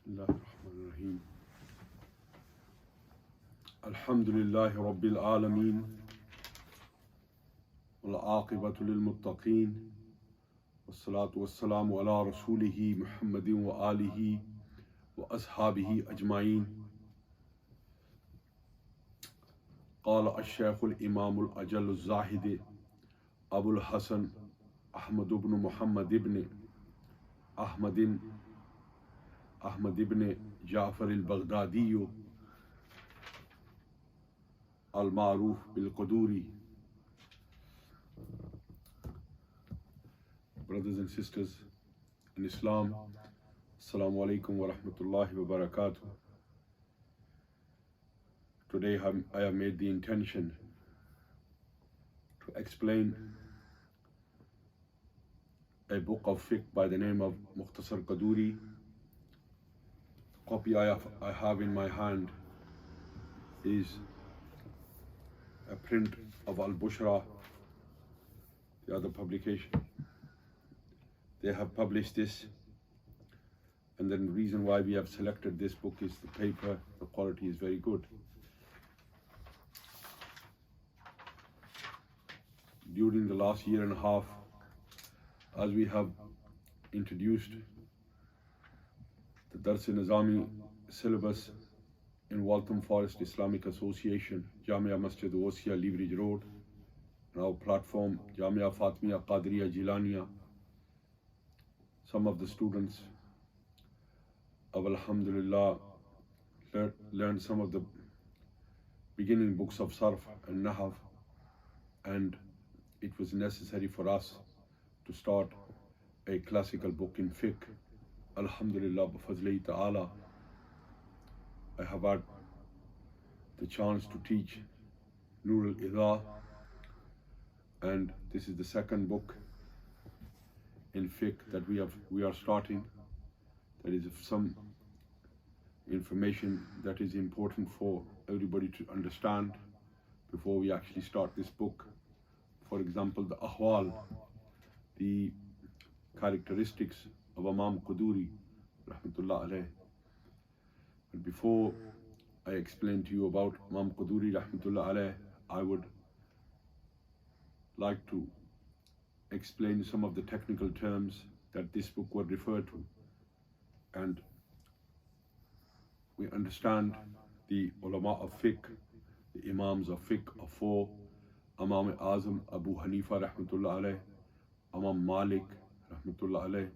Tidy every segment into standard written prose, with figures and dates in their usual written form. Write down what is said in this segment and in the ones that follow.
Bismillahirrahmanirrahim. Alhamdulillahi Rabbil Alameen. Wal aqibatu lil muttaqeen. Wassalatu wassalamu ala rasulihi Muhammadin wa alihi wa ashabihi ajma'een. قال الشيخ الإمام الأجل الزاهد أبو الحسن أحمد بن محمد بن أحمد بن جعفر البغدادي المعروف بالقدوري. Brothers and sisters in Islam, Assalamu alaikum wa rahmatullahi wa barakatuh. Today I have made the intention to explain a book of fiqh by the name of Mukhtasar Quduri. The copy I have in my hand is a print of Al-Bushra, the other publication. They have published this, and then the reason why we have selected this book is the paper, the quality is very good. During the last year and a half, as we have introduced the Dars-e-Nizami syllabus in Waltham Forest Islamic Association, Jamia Masjid Osia, Leverage Road, and our platform, Jamia Fatimiyya Qadriya Jilaniya, some of the students of Alhamdulillah learned some of the beginning books of Sarf and Nahv, and it was necessary for us to start a classical book in fiqh. Alhamdulillah, bifazli ta'ala, I have had the chance to teach Nur al-Idha, and this is the second book in fiqh that we are starting. That is some information that is important for everybody to understand before we actually start this book. For example, the ahwal, the characteristics of Imam Quduri, rahmatullah alayh. But before I explain to you about Imam Quduri, rahmatullah alayh, I would like to explain some of the technical terms that this book would refer to. And we understand the ulama of fiqh, the imams of fiqh of four: Imam Azam Abu Hanifa rahmatullah alayh, Imam Malik rahmatullah alayh,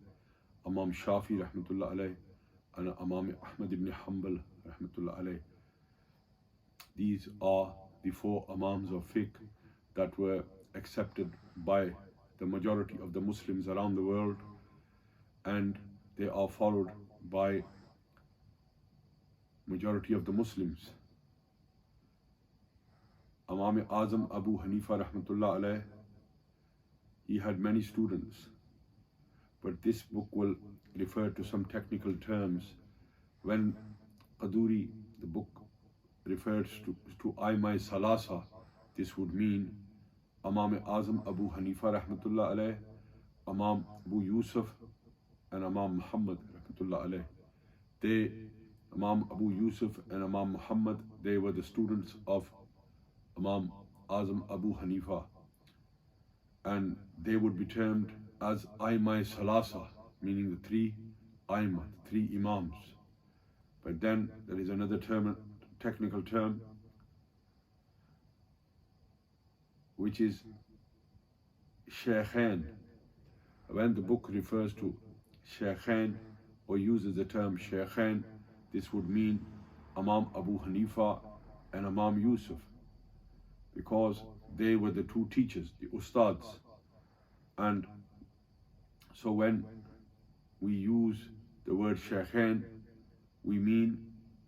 Imam Shafi rahmatullah alayh, and Imam Ahmad ibn Hanbal rahmatullah alayh. These are the four imams of fiqh that were accepted by the majority of the Muslims around the world, and they are followed by majority of the Muslims. Imam Azam Abu Hanifa rahmatullah alayh, he had many students, but this book will refer to some technical terms. When Quduri, the book, refers to Aimai Salasa, this would mean Imam Azam Abu Hanifa rahmatullah alayh, Imam Abu Yusuf, and Imam Mohammed rahmatullah alayh. Imam Abu Yusuf and Imam Mohammed, they were the students of Imam Azam Abu Hanifa, and they would be termed as Aimai Salasa, meaning the three Aima, three Imams. But then there is another term, technical term, which is Shaykhain. When the book refers to Shaykhain or uses the term Shaykhain, this would mean Imam Abu Hanifa and Imam Yusuf, because they were the two teachers, the ustads. And so when we use the word Shaykhain, we mean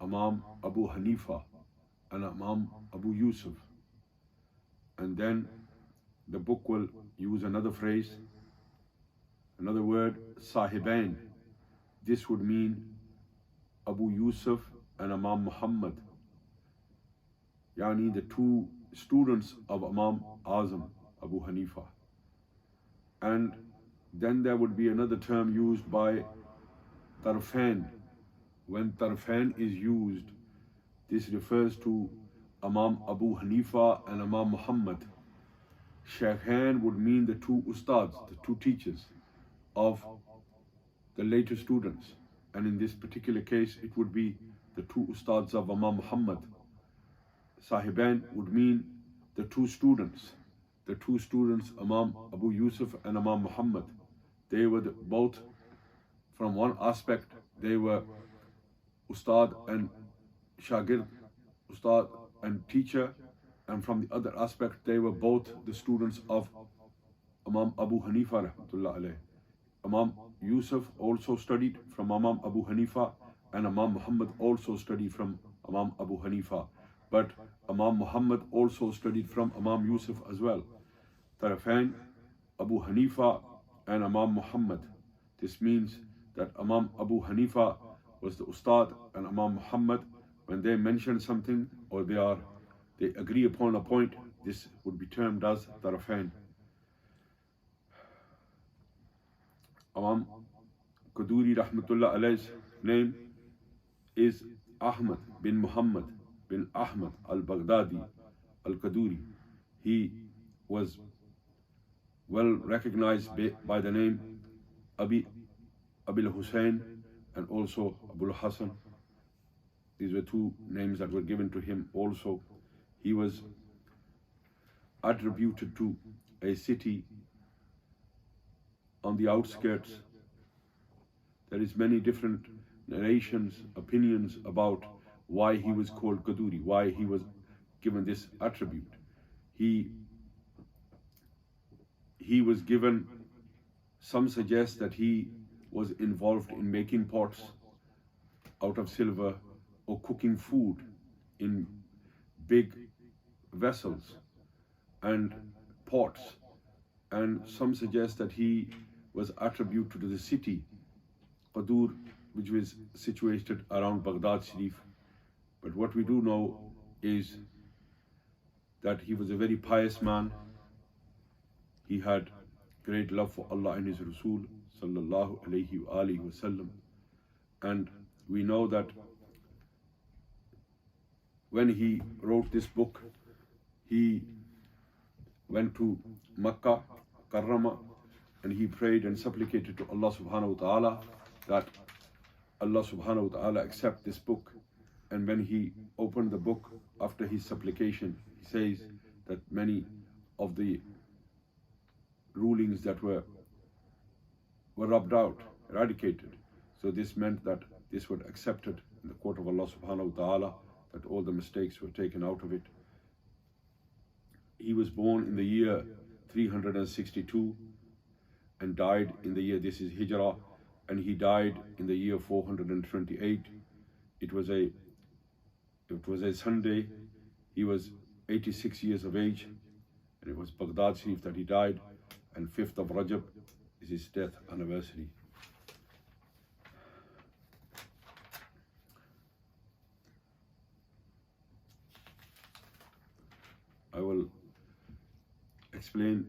Imam Abu Hanifa and Imam Abu Yusuf. And then the book will use another phrase, another word, Sahibain. This would mean Abu Yusuf and Imam Muhammad, yani the two students of Imam Azam Abu Hanifa. And then there would be another term used by Tarfain, when Tarfain is used, this refers to Imam Abu Hanifa and Imam Muhammad. Shaykhain would mean the two ustads, the two teachers of the later students. And in this particular case, it would be the two ustads of Imam Muhammad. Sahibain would mean the two students. The two students, Imam Abu Yusuf and Imam Muhammad. They were both, from one aspect, they were ustad and shagird, ustad and teacher, and from the other aspect, they were both the students of Imam Abu Hanifa rahmatullah alayh. Imam Yusuf also studied from Imam Abu Hanifa, and Imam Muhammad also studied from Imam Abu Hanifa. But Imam Muhammad also studied from Imam Yusuf as well. Tarafain, Abu Hanifa and Imam Muhammad. This means that Imam Abu Hanifa was the Ustad, and Imam Muhammad, when they mention something or they agree upon a point, this would be termed as Tarafain. Imam Quduri rahmatullah alayh's name is Ahmad bin Muhammad bin Ahmad al-Baghdadi al-Quduri. He was well recognized by the name Abil Hussein and also Abul Hassan. These were two names that were given to him also. He was attributed to a city on the outskirts. There is many different narrations, opinions about why he was called Quduri, why he was given this attribute. He was given, some suggest that he was involved in making pots out of silver or cooking food in big vessels and pots, and some suggest that he was attributed to the city Qadur, which was situated around Baghdad Sharif. But what we do know is that he was a very pious man. He had great love for Allah and His Rasul sallallahu alayhi wa alihi wasallam. And we know that when he wrote this book, he went to Makkah, Karrama, and he prayed and supplicated to Allah subhanahu wa ta'ala that Allah subhanahu wa ta'ala accept this book. And when he opened the book after his supplication, he says that many of the rulings that were rubbed out, eradicated. So this meant that this was accepted in the court of Allah subhanahu wa ta'ala, that all the mistakes were taken out of it. He was born in the year 362 and died in the year, this is Hijrah, and he died in the year 428. It was a Sunday. He was 86 years of age, and it was Baghdad Sharif that he died, and 5th of Rajab is his death anniversary. I will explain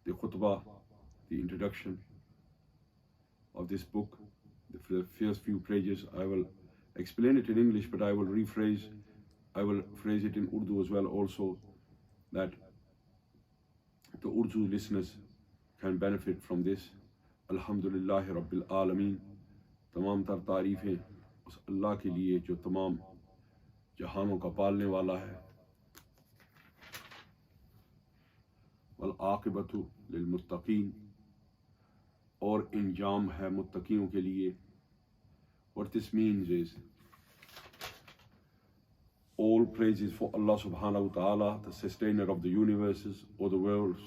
the khutbah, the introduction of this book. The first few pages, I will explain it in English, but I will phrase it in Urdu as well also, that the Urdu listeners can benefit from this. Alhamdulillahi Rabbil Alameen. तमाम तर तारीफ़ें उस अल्लाह के लिए जो तमाम जहानों का पालने वाला है. वल आक़िबतु लिल मुत्तक़ीन, और इंजाम है मुत्तक़ियों के लिए. What this means is, all praises for Allah subhanahu wa ta'ala, the sustainer of the universes or the worlds,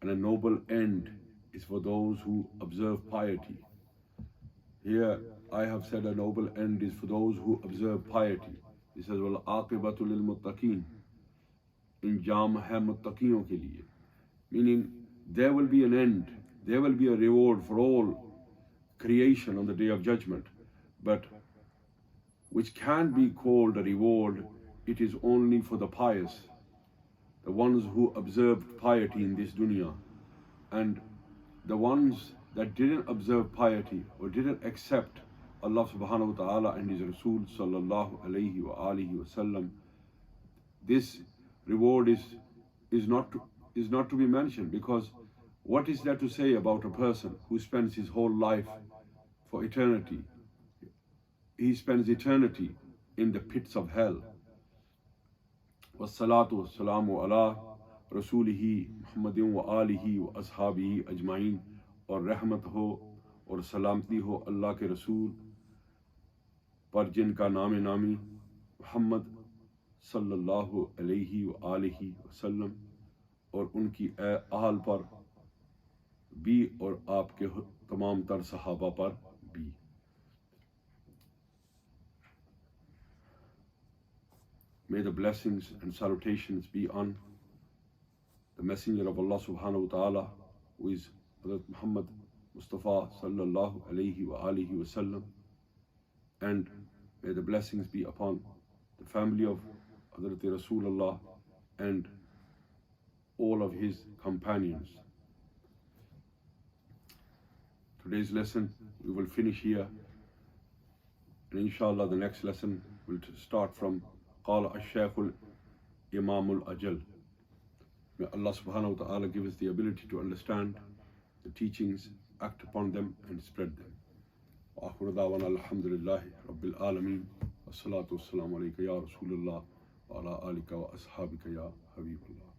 and a noble end is for those who observe piety. Here I have said a noble end is for those who observe piety. He says, wal aqibatu lil muttaqin, injam hai muttaqiyon ke liye, meaning there will be an end, there will be a reward for all creation on the Day of Judgment. But which can be called a reward, it is only for the pious, the ones who observed piety in this dunya. And the ones that didn't observe piety or didn't accept Allah subhanahu wa ta'ala and His Rasul sallallahu alayhi wa alihi wa sallam, this reward is not to be mentioned, because what is there to say about a person who spends his whole life for eternity? He spends eternity in the pits of hell. Wassalatu wassalamu ala rasulihi Muhammadin wa alihi wa ashabihi ajmain, और रहमत हो और सलामती हो अल्लाह के रसूल पर जिनका नाम नामी मोहम्मद सल्लल्लाहु अलैहि व आलिहि वसल्लम, और उनकी आल पर भी और आपके तमाम तर सहाबा पर भी। May the blessings and salutations be on the Messenger of Allah subhanahu wa ta'ala, who is Hazrat Muhammad Mustafa sallallahu alayhi wa alihi wa sallam, and may the blessings be upon the family of Hazrat Rasulullah and all of his companions. Today's lesson we will finish here, and inshallah the next lesson will start from Qala al-Shaykh al-Imam al-Ajal. May Allah subhanahu wa ta'ala give us the ability to understand the teachings, act upon them and spread them. Wa akhiru da'wana alhamdulillahi rabbil alameen. Wassalatu wassalamu alayka ya Rasulullah wa ala alika wa ashabika ya Habibullah.